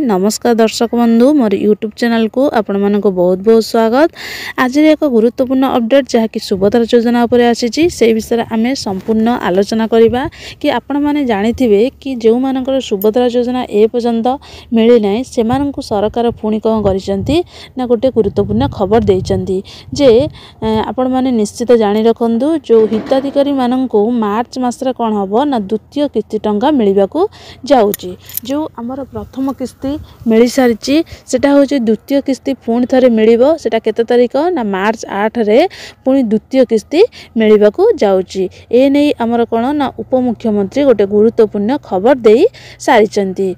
नमस्कार दर्शक बंधु मोर यूट्यूब चैनल को आपण मानको बहुत बहुत स्वागत। आज एक गुरुत्वपूर्ण अपडेट जहाँकि सुभद्रा योजना उपर आसी से विषय में आम संपूर्ण आलोचना करवा कि आपण माने जानिथिबे कि जो मानकर सुभद्रा योजना ए पर्यंत मिली ना से सरकार पुणी कौन करिसेंती ना गोटे गुरुत्वपूर्ण खबर देइचंती जे आपण माने निश्चित जानि रखंदु जो हिताधिकारी माननको मार्च मासरे कौन हबो ना द्वितीय किस्ती टंका मिलबाकू जाउची। जो आमर प्रथम किस्ती मिल सारी सेटा हूँ द्वितीय किस्ती पुणी थे मिल सेटा केते तारीख ना मार्च 8 रे पुणी द्वितीय किस्ती मिलबाकू जाउची। ए नै आमर कौन ना उपमुख्यमंत्री गोटे गुरुत्वपूर्ण खबर दे सारी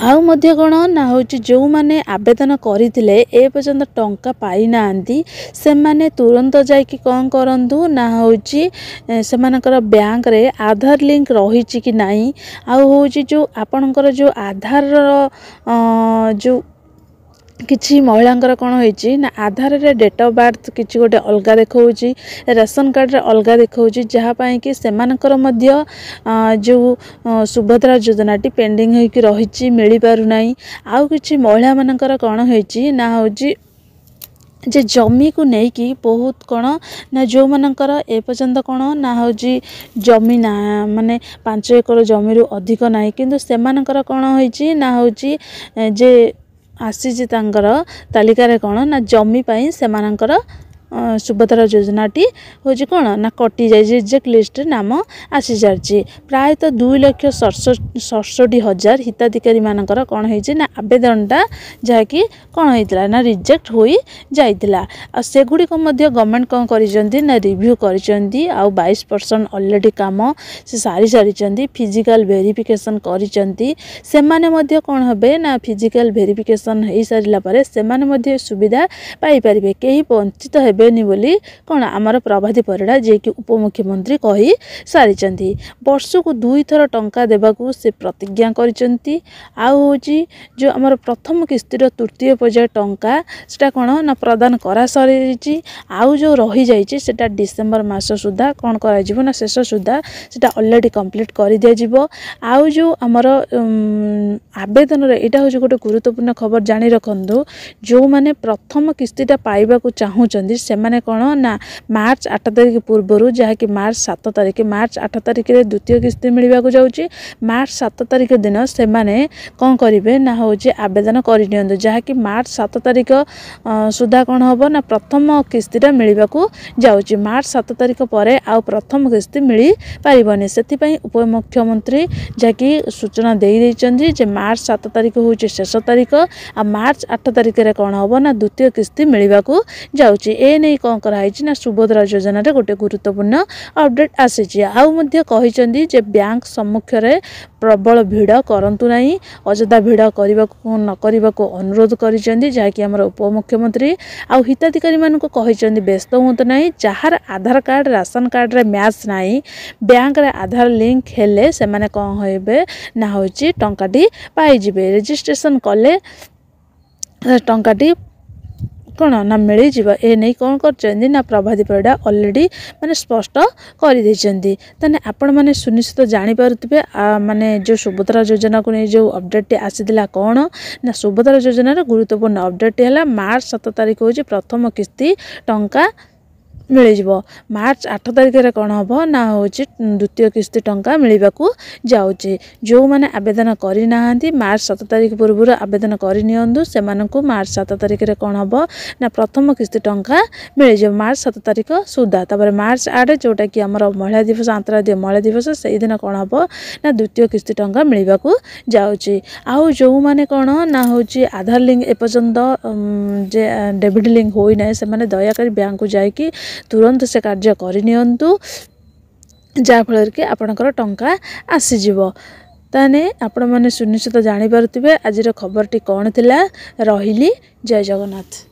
आउ मध्य कौन ना हूँ जो मैंने आवेदन करते ए पर्यंत टंका पाई नांती से माने तुरंत जाकि कौन करूँ ना हूँ से बैंक रे आधार लिंक रही कि नहीं आउ हूँ जो आपणकर जो आधार जो किछि महिलांकर कौन होइछि ना आधार रे डेट ऑफ बर्थ किछि गोटे अलगा देखौछि रेशन कार्ड रे अलगा देखौछि जहाँ पाई कि सेमानकर मध्य जो सुभद्रा योजनाटी पेंडिंग होइकि रहिछि मिली पारु नाही। आउ किछि महिला मानकर कौन होइछि ना होछि जे जमी को लेकिन बहुत कौन ना जो मानकर ए पर्यंत कौन ना हूँ जमी ना माने 5 एकर जमी रु अधिक ना किंतु सेमानकर कौन होइछि ना हूँ जे आसी तालिकार कौन ना जमी पाई सेमानकर सुभद्रा योजनाटी हूँ कौन ना कटि जाए रिजेक्ट लिस्ट नाम आसी सारी प्रायतः 2,67,000 हिताधिकारी मानकर कौन होइछि ना आवेदनटा जहाँकि कौन होइतिला ना रिजेक्ट होई जाइतिला। आ सेगुड़िक मध्य गवर्नमेंट कौन करिसेंती ना रिव्यू करिसेंती आ 22% ऑलरेडी काम से सारी सारी फिजिकल वेरिफिकेशन करिसेंती सेमाने मध्य कौन होबे ना फिजिकल वेरिफिकेशन हो सारिला परे सेमाने मध्य सुविधा पाई परिबे केही वंचित हेबे बोली कौन आमर प्रभाती परिड़ा जे कि उपमुख्यमंत्री कही सारी वर्ष को 2 थर टंका देवाकू से प्रतिज्ञा करिसेंती। आउ होची जो आमर प्रथम किस्तीर तृतीय पर्याय टंका सेटा कौन ना प्रदान करा सारी आउ जो रही जाइए सेटा डिसेम्बर मास सुधा कौन करा जिवो ना शेष सुधा सेटा ऑलरेडी कंप्लीट कर दिया जिवो। आउ जो आमर आवेदन रे एटा होची गोटे गुरुत्वपूर्ण खबर जानी रखंदु जो माने प्रथम किस्तीटा पाइबाकू चाहूचंदी से माने कौन ना मार्च 8 तारिख पूर्व जहाँकि मार्च 7 तारिख मार्च 8 तारिख रे द्वितीय किस्ती मिलवाकू जाउची मार्च 7 तारिख दिन से माने कौन करिवे ना होची आवेदन करिनियंदु जहाँकि मार्च 7 तारिख सुधा कौन होबो ना प्रथम किस्तीटा मिलवाकू जाउची। मार्च 7 तारिख परे आ प्रथम किस्ती मिली पारिबनी सेति पई उपमुख्यमंत्री जहाँकि सूचना दे दैचंदी जे मार्च 7 तारिख होची शेष तारिख आ मार्च 8 तारिख रे कौन होबो ना द्वितीय किस्ती मिलवाकू जाउची। ए नै कौन कराइछि ना सुभद्रा योजना रे गोटे गुरुत्वपूर्ण अपडेट आसीछि। आउ मध्य कहिचंदी जे बैंक सम्मुख रे प्रबल भिड़ करंतु नाही अजदा भिड़ करबाकू न करबाकू अनुरोध करिचंदी जहाँकि हमर उपमुख्यमंत्री आउ हिताधिकारी मानकू कहिचंदी व्यस्त होत नाही जहार आधार कार्ड राशन कार्ड रे मैच नाही बैंक रे आधार लिंक हेले से माने कौन होइबे ना होची टंकाटी पाई जिबे रजिस्ट्रेशन कले टंकाटी कौन ना मिली जीवा। ए नहीं कौन कर ना प्रभाती परिड़ा ऑलरेडी माने स्पष्ट कर देइचंदी तने आपण माने सुनिश्चित जानि पारुतबे माने जो सुभद्रा योजना को नहीं जो अपडेट आसीदिला कौन ना सुभद्रा योजना रे गुरुत्वपूर्ण अपडेट हैला मार्च 7 तारिख होची प्रथम किस्ती टंका मिल जिवो। मार्च 8 तारिख रे कौन होबो ना होची द्वितीय किस्ती टंका मिलबाकू जाउची। जो माने आवेदन करि नाहंती मार्च 7 तारिख पूर्व आवेदन करि नियंदु सेमानकू मार्च 7 तारिख रे कौन होबो ना प्रथम किस्ती टंका मिल जिवो मार्च 7 तारिख सुधा। तापर मार्च 8 जोटा कि हमर महिला दिवस अंतर्राष्ट्रीय महिला दिवस सेही दिन कौन होबो ना द्वितीय किस्ती टंका मिलबाकू जाउची। आउ जो माने कौन ना होची आधार लिंक ए पर्यंत जे डेबिट लिंक होई नै से माने दया करी बैंक को जाय कि तुरंत से कार्य करनियंतु जहाँ फल कि आपणकर टंका आसीजिवो। ताने आपण माने सुनिश्चित जानि पारुथिबे आजिर खबरटी कौन थिला रहिली। जय जगन्नाथ।